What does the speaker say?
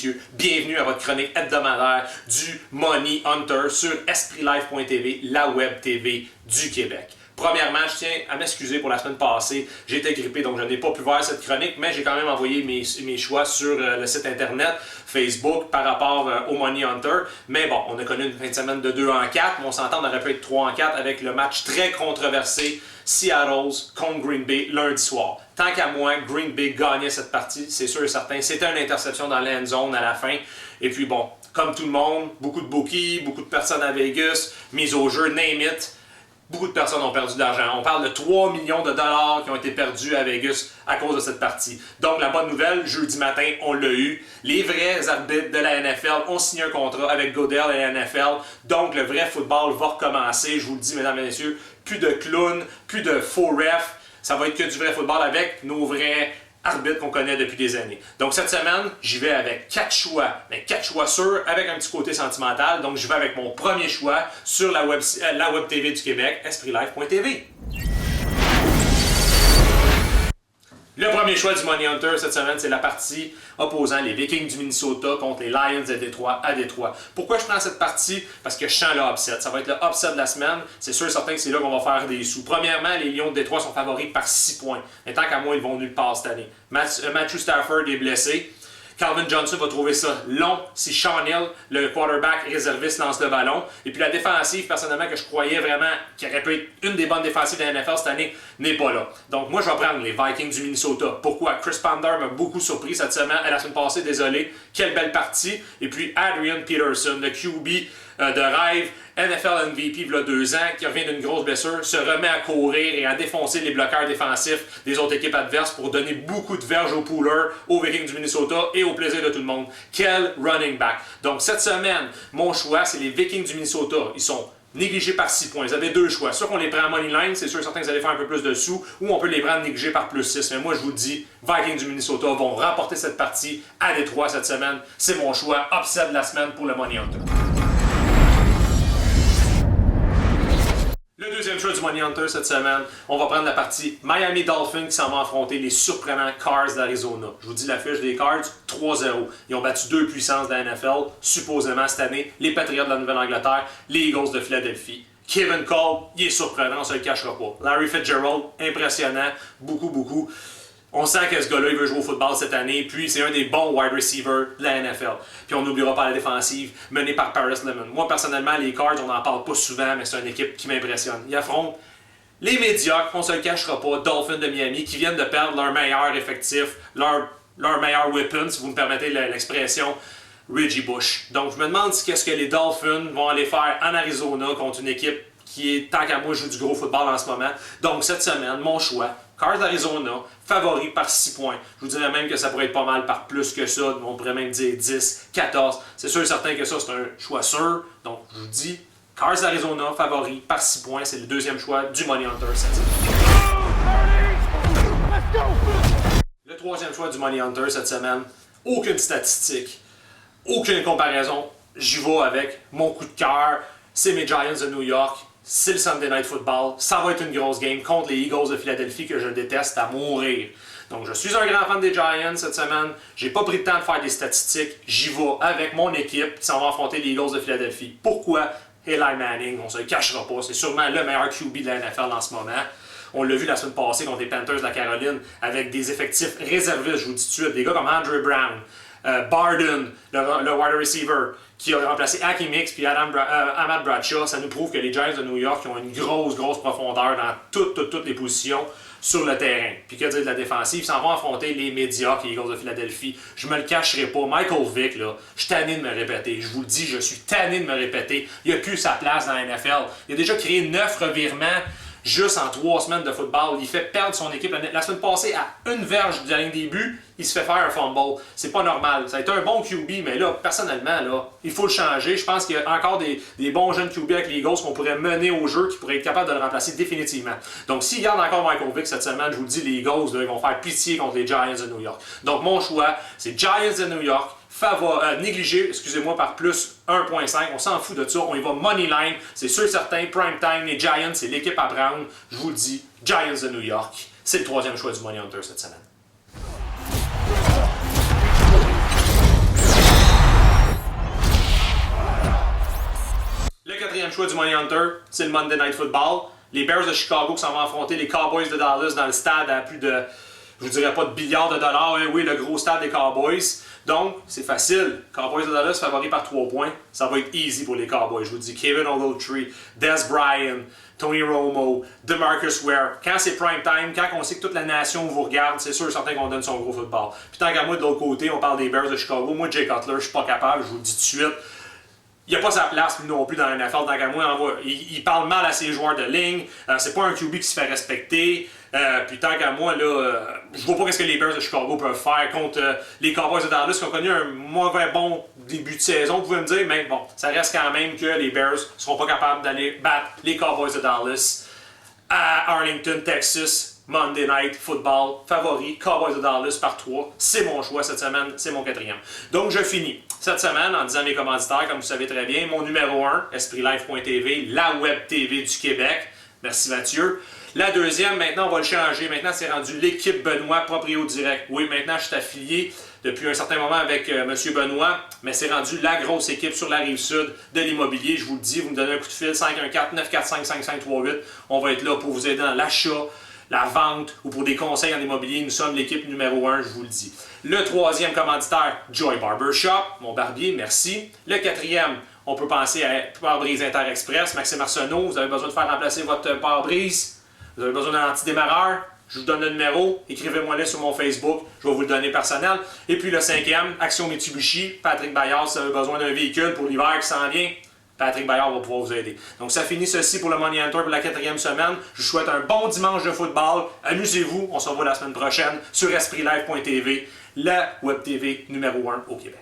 messieurs, bienvenue à votre chronique hebdomadaire du Money Hunter sur EspritLife.tv, la web TV du Québec. Premièrement, je tiens à m'excuser pour la semaine passée. J'étais grippé, donc je n'ai pas pu voir cette chronique, mais j'ai quand même envoyé mes choix sur le site internet, Facebook, par rapport au Money Hunter. Mais bon, on a connu une fin de semaine de 2 en 4, mais on s'entend, on aurait pu être 3 en 4 avec le match très controversé Seattle contre Green Bay lundi soir. Tant qu'à moi, Green Bay gagnait cette partie, c'est sûr et certain. C'était une interception dans l'end zone à la fin. Et puis bon, comme tout le monde, beaucoup de bookies, beaucoup de personnes à Vegas, mise au jeu, name it. Beaucoup de personnes ont perdu de l'argent. On parle de 3 millions de dollars qui ont été perdus à Vegas à cause de cette partie. Donc, la bonne nouvelle, jeudi matin, on l'a eu. Les vrais arbitres de la NFL ont signé un contrat avec Goodell et la NFL. Donc, le vrai football va recommencer. Je vous le dis, mesdames et messieurs, plus de clowns, plus de faux refs. Ça va être que du vrai football avec nos vrais arbitre qu'on connaît depuis des années. Donc cette semaine, j'y vais avec 4 choix, mais 4 choix sûrs avec un petit côté sentimental. Donc je vais avec mon premier choix sur la web TV du Québec, EspritLife.tv. Le premier choix du Money Hunter cette semaine, c'est la partie opposant les Vikings du Minnesota contre les Lions de Détroit à Détroit. Pourquoi je prends cette partie? Parce que je sens le upset. Ça va être le upset de la semaine. C'est sûr et certain que c'est là qu'on va faire des sous. Premièrement, les Lions de Détroit sont favoris par 6 points. Mais tant qu'à moi, ils vont nulle part cette année. Matthew Stafford est blessé. Calvin Johnson va trouver ça long si Sean Hill, le quarterback réserviste, lance le ballon. Et puis la défensive, personnellement, que je croyais vraiment qui aurait pu être une des bonnes défensives de la NFL cette année, n'est pas là. Donc moi, je vais prendre les Vikings du Minnesota. Pourquoi? Chris Ponder m'a beaucoup surpris cette semaine, la semaine passée, désolé. Quelle belle partie. Et puis Adrian Peterson, le QB de rêve, NFL MVP il y a 2 ans, qui revient d'une grosse blessure, se remet à courir et à défoncer les bloqueurs défensifs des autres équipes adverses pour donner beaucoup de verges aux poolers, aux Vikings du Minnesota et au plaisir de tout le monde. Quel running back! Donc cette semaine, mon choix, c'est les Vikings du Minnesota. Ils sont négligés par 6 points. Vous avez 2 choix. Soit qu'on les prend en money line, c'est sûr et certain que vous allez faire un peu plus de sous, ou on peut les prendre négligés par plus 6. Mais moi, je vous dis, Vikings du Minnesota vont remporter cette partie à Détroit cette semaine. C'est mon choix upset de la semaine pour le Money Hunter. Le deuxième choix du Money Hunter cette semaine, on va prendre la partie Miami Dolphins qui s'en va affronter les surprenants Cards d'Arizona. Je vous dis la fiche des Cards, 3-0. Ils ont battu 2 puissances de la NFL, supposément cette année, les Patriots de la Nouvelle-Angleterre, les Eagles de Philadelphie. Kevin Cole, il est surprenant, on ne se le cachera pas. Larry Fitzgerald, impressionnant, beaucoup. On sent que ce gars-là, il veut jouer au football cette année, puis c'est un des bons wide receivers de la NFL. Puis on n'oubliera pas la défensive, menée par Paris Lemon. Moi, personnellement, les Cards, on n'en parle pas souvent, mais c'est une équipe qui m'impressionne. Ils affrontent les médiocres, on ne se le cachera pas, Dolphins de Miami, qui viennent de perdre leur meilleur effectif, leur meilleur weapon, si vous me permettez l'expression, Reggie Bush. Donc, je me demande qu'est-ce que les Dolphins vont aller faire en Arizona contre une équipe qui est, tant qu'à moi, joue du gros football en ce moment. Donc, cette semaine, mon choix, Cards d'Arizona, favori par 6 points. Je vous dirais même que ça pourrait être pas mal par plus que ça. On pourrait même dire 10, 14. C'est sûr et certain que ça, c'est un choix sûr. Donc, je vous dis, Cards d'Arizona, favori par 6 points. C'est le deuxième choix du Money Hunter cette semaine. Le troisième choix du Money Hunter cette semaine, aucune statistique, aucune comparaison. J'y vais avec mon coup de cœur. C'est mes Giants de New York. C'est le Sunday Night Football. Ça va être une grosse game contre les Eagles de Philadelphie que je déteste à mourir. Donc, je suis un grand fan des Giants cette semaine. J'ai pas pris le temps de faire des statistiques. J'y vais avec mon équipe qui s'en va affronter les Eagles de Philadelphie. Pourquoi? Eli Manning, on se le cachera pas. C'est sûrement le meilleur QB de la NFL en ce moment. On l'a vu la semaine passée contre les Panthers de la Caroline avec des effectifs réservistes, je vous dis tout de suite. Des gars comme Andre Brown, Barden, le wide receiver, qui a remplacé Hakeem Hicks puis Ahmad Bradshaw. Ça nous prouve que les Giants de New York ont une grosse profondeur dans toutes les positions sur le terrain. Puis que dire de la défensive, ils s'en vont affronter les médiocres, les Eagles de Philadelphie. Je me le cacherai pas. Michael Vick, là, je suis tanné de me répéter. Je vous le dis, je suis tanné de me répéter. Il n'a plus sa place dans la NFL. Il a déjà créé 9 revirements juste en 3 semaines de football. Il fait perdre son équipe. La semaine passée, à une verge de la ligne des buts, il se fait faire un fumble. C'est pas normal. Ça a été un bon QB, mais là, personnellement, là, il faut le changer. Je pense qu'il y a encore des bons jeunes QB avec les Eagles qu'on pourrait mener au jeu, qui pourraient être capables de le remplacer définitivement. Donc, s'ils gardent encore Michael Vick cette semaine, je vous le dis, les Eagles, là, ils vont faire pitié contre les Giants de New York. Donc, mon choix, c'est Giants de New York, négligé, excusez-moi, par plus 1.5. On s'en fout de ça. On y va money line. C'est sûr et certain. Prime time. Les Giants, c'est l'équipe à prendre. Je vous le dis. Giants de New York. C'est le troisième choix du Money Hunter cette semaine. quatrième choix du Money Hunter, c'est le Monday Night Football. Les Bears de Chicago qui s'en vont affronter les Cowboys de Dallas dans le stade à plus de, je vous dirais pas de billiards de dollars, oui, le gros stade des Cowboys. Donc, c'est facile. Cowboys de Dallas favoris par 3 points. Ça va être easy pour les Cowboys. Je vous dis, Kevin Ogletree, Des Bryant, Tony Romo, DeMarcus Ware. Quand c'est prime time, quand on sait que toute la nation vous regarde, c'est sûr et certain qu'on donne son gros football. Puis tant qu'à moi, de l'autre côté, on parle des Bears de Chicago. Moi, Jay Cutler, je suis pas capable, je vous le dis tout de suite. Il n'y a pas sa place lui non plus dans la NFL, tant qu'à moi, il parle mal à ses joueurs de ligne, c'est pas un QB qui se fait respecter, puis tant qu'à moi, là, je vois pas ce que les Bears de Chicago peuvent faire contre les Cowboys de Dallas qui ont connu un bon début de saison, vous pouvez me dire, mais bon, ça reste quand même que les Bears seront pas capables d'aller battre les Cowboys de Dallas à Arlington, Texas. Monday Night Football, favori, Cowboys de Dallas par 3. C'est mon choix cette semaine, c'est mon quatrième. Donc je finis cette semaine en disant à mes commanditaires, comme vous savez très bien, mon numéro 1, EspritLife.tv, la web TV du Québec. Merci Mathieu. La deuxième, maintenant on va le changer. Maintenant c'est rendu l'équipe Benoît Proprio Direct. Oui, maintenant je suis affilié depuis un certain moment avec M. Benoît, mais c'est rendu la grosse équipe sur la Rive-Sud de l'immobilier. Je vous le dis, vous me donnez un coup de fil, 514-945-5538. On va être là pour vous aider dans l'achat, la vente ou pour des conseils en immobilier. Nous sommes l'équipe numéro 1, je vous le dis. Le troisième commanditaire, Joy Barbershop, mon barbier, merci. Le quatrième, on peut penser à pare-brise Inter-Express, Maxime Arsenault, vous avez besoin de faire remplacer votre pare-brise, vous avez besoin d'un anti-démarreur, je vous donne le numéro, écrivez-moi-le sur mon Facebook, je vais vous le donner personnel. Et puis le cinquième, Action Mitsubishi, Patrick Bayard, si vous avez besoin d'un véhicule pour l'hiver qui s'en vient, Patrick Bayard va pouvoir vous aider. Donc ça finit ceci pour le Money Hunter pour la quatrième semaine. Je vous souhaite un bon dimanche de football. Amusez-vous. On se revoit la semaine prochaine sur EspritLife.tv, la web TV numéro 1 au Québec.